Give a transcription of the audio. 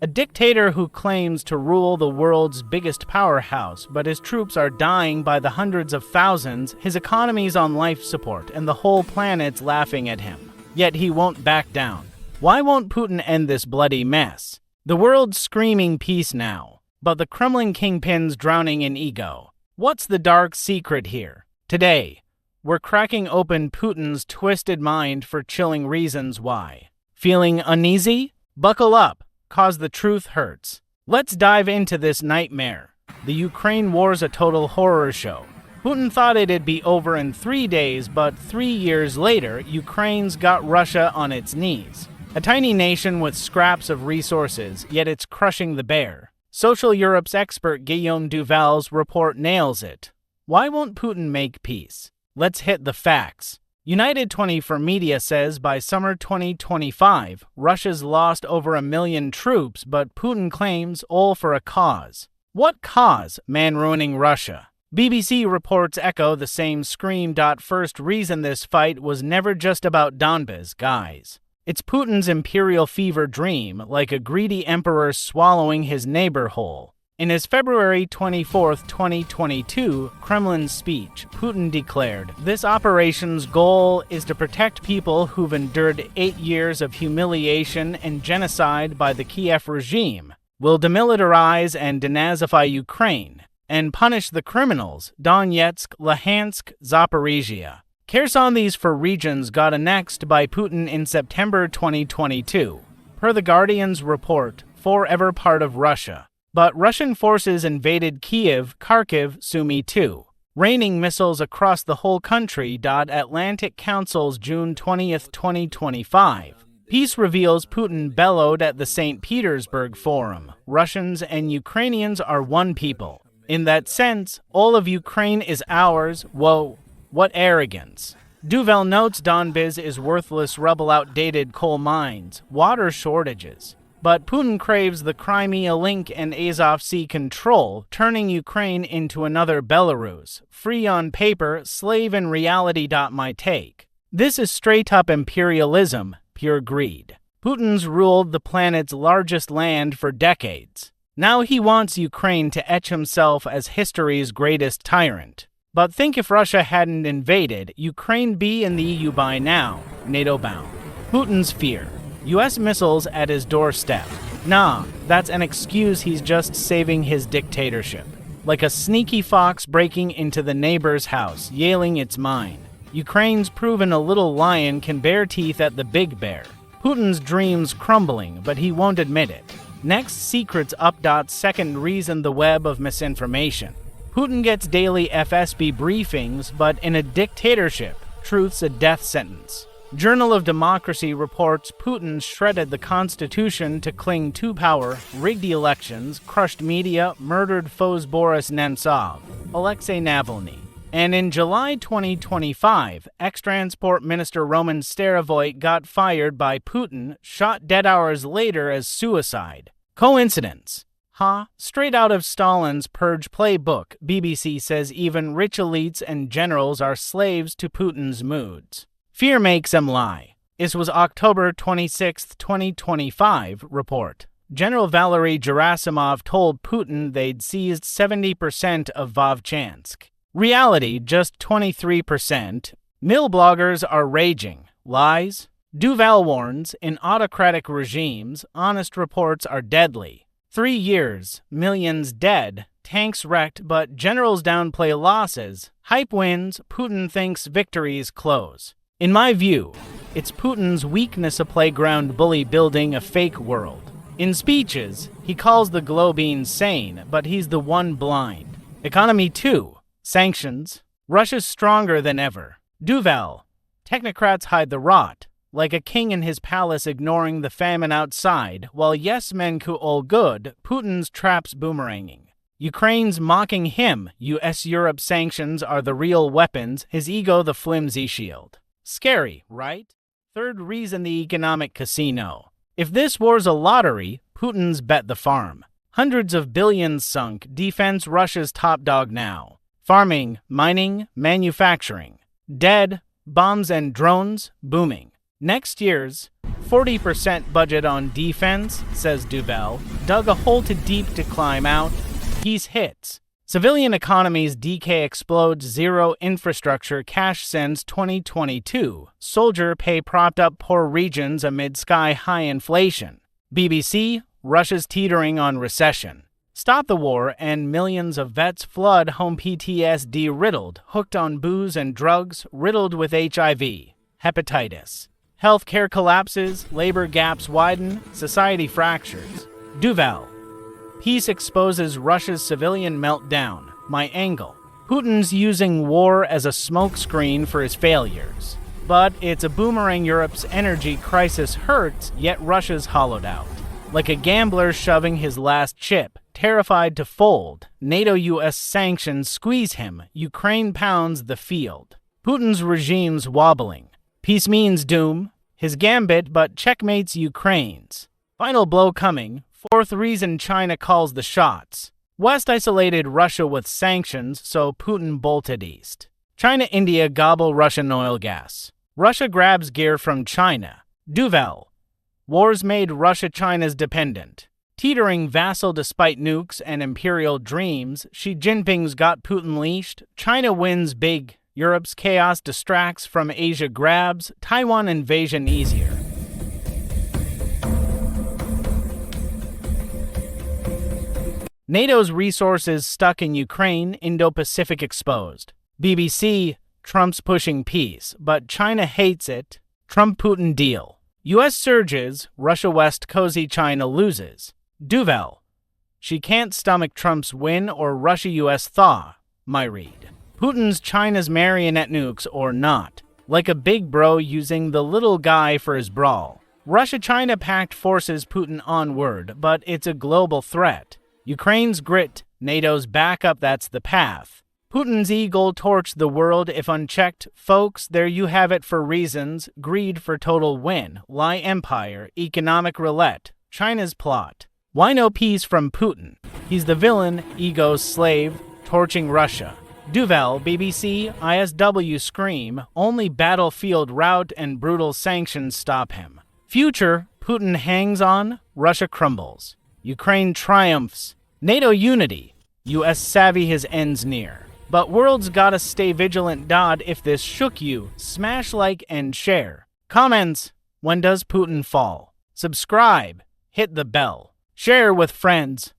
A dictator who claims to rule the world's biggest powerhouse, but his troops are dying by the hundreds of thousands, his economy's on life support, and the whole planet's laughing at him. Yet he won't back down. Why won't Putin end this bloody mess? The world's screaming peace now, but the Kremlin kingpin's drowning in ego. What's the dark secret here? Today, we're cracking open Putin's twisted mind for chilling reasons why. Feeling uneasy? Buckle up, cause the truth hurts. Let's dive into this nightmare. The Ukraine war's a total horror show. Putin thought it'd be over in 3 days, but 3 years later, Ukraine's got Russia on its knees. A tiny nation with scraps of resources, yet it's crushing the bear. Social Europe's expert Guillaume Duval's report nails it. Why won't Putin make peace? Let's hit the facts. United 24 Media says by summer 2025, Russia's lost over 1 million troops, but Putin claims all for a cause. What cause? Man ruining Russia. BBC reports echo the same scream. First reason this fight was never just about Donbas, guys. It's Putin's imperial fever dream, like a greedy emperor swallowing his neighbor whole. In his February 24, 2022, Kremlin speech, Putin declared, "This operation's goal is to protect people who've endured 8 years of humiliation and genocide by the Kiev regime, will demilitarize and denazify Ukraine, and punish the criminals, Donetsk, Luhansk, Zaporizhia." Kherson, these 4 regions got annexed by Putin in September 2022. Per The Guardian's report, forever part of Russia. But Russian forces invaded Kiev, Kharkiv, Sumy too, raining missiles across the whole country. Atlantic Council's June 20, 2025. Peace reveals Putin bellowed at the St. Petersburg Forum. Russians and Ukrainians are one people. In that sense, all of Ukraine is ours. Whoa, what arrogance. Duval notes Donbas is worthless rubble, outdated coal mines, water shortages. But Putin craves the Crimea link and Azov Sea control, turning Ukraine into another Belarus, free on paper, slave in reality. My take. This is straight-up imperialism, pure greed. Putin's ruled the planet's largest land for decades. Now he wants Ukraine to etch himself as history's greatest tyrant. But think if Russia hadn't invaded, Ukraine'd be in the EU by now, NATO bound. Putin's fear. U.S. missiles at his doorstep. Nah, that's an excuse. He's just saving his dictatorship. Like a sneaky fox breaking into the neighbor's house, yailing it's mine. Ukraine's proven a little lion can bare teeth at the big bear. Putin's dreams crumbling, but he won't admit it. Next, secrets up. Second reason, the web of misinformation. Putin gets daily FSB briefings, but in a dictatorship, truth's a death sentence. Journal of Democracy reports Putin shredded the Constitution to cling to power, rigged the elections, crushed media, murdered foes Boris Nemtsov, Alexei Navalny. And in July 2025, ex-transport minister Roman Starovoyt got fired by Putin, shot dead hours later as suicide. Coincidence? Straight out of Stalin's Purge playbook, BBC says even rich elites and generals are slaves to Putin's moods. Fear makes him lie. This was October 26, 2025 report. General Valery Gerasimov told Putin they'd seized 70% of Vovchansk. Reality, just 23%. Mill bloggers are raging. Lies? Duval warns, in autocratic regimes, honest reports are deadly. 3 years, millions dead, tanks wrecked, but generals downplay losses. Hype wins, Putin thinks victories close. In my view, it's Putin's weakness a playground bully building a fake world. In speeches, he calls the globe insane, but he's the one blind. Economy too. Sanctions. Russia's stronger than ever. Duval. Technocrats hide the rot, like a king in his palace ignoring the famine outside, while yes men could all good, Putin's traps boomeranging. Ukraine's mocking him. US Europe sanctions are the real weapons, his ego the flimsy shield. Scary, right? Third reason, the economic casino. If this war's a lottery, Putin's bet the farm. Hundreds of billions sunk, defense Russia's top dog now. Farming, mining, manufacturing. Dead, bombs and drones, booming. Next year's 40% budget on defense, says Duvel, dug a hole too deep to climb out. Peace hits. Civilian economies decay explodes, zero infrastructure cash since 2022. Soldier pay propped up poor regions amid sky-high inflation. BBC, Russia's teetering on recession. Stop the war and millions of vets flood home PTSD riddled, hooked on booze and drugs, riddled with HIV, hepatitis. Healthcare collapses, labor gaps widen, society fractures. Duvel. Peace exposes Russia's civilian meltdown. My angle. Putin's using war as a smokescreen for his failures. But it's a boomerang. Europe's energy crisis hurts, yet Russia's hollowed out. Like a gambler shoving his last chip, terrified to fold. NATO-US sanctions squeeze him. Ukraine pounds the field. Putin's regime's wobbling. Peace means doom. His gambit but checkmates Ukraine's. Final blow coming. Fourth reason China calls the shots. West isolated Russia with sanctions, so Putin bolted east. China-India gobble Russian oil gas. Russia grabs gear from China. Duvel. Wars made Russia China's dependent. Teetering vassal despite nukes and imperial dreams, Xi Jinping's got Putin leashed. China wins big. Europe's chaos distracts from Asia grabs. Taiwan invasion easier. NATO's resources stuck in Ukraine, Indo-Pacific exposed. BBC, Trump's pushing peace, but China hates it. Trump-Putin deal. U.S. surges, Russia-West cozy, China loses. Duvel. She can't stomach Trump's win or Russia-U.S. thaw. My read. Putin's China's marionette nukes or not. Like a big bro using the little guy for his brawl. Russia-China pact forces Putin onward, but it's a global threat. Ukraine's grit, NATO's backup, that's the path. Putin's eagle torch the world if unchecked. Folks, there you have it for reasons. Greed for total win. Lie empire. Economic roulette. China's plot. Why no peace from Putin? He's the villain, ego's slave, torching Russia. Duvel, BBC, ISW scream. Only battlefield rout and brutal sanctions stop him. Future, Putin hangs on. Russia crumbles. Ukraine triumphs. NATO unity. U.S. savvy his ends near. But world's gotta stay vigilant. If this shook you, smash like and share. Comments. When does Putin fall? Subscribe. Hit the bell. Share with friends.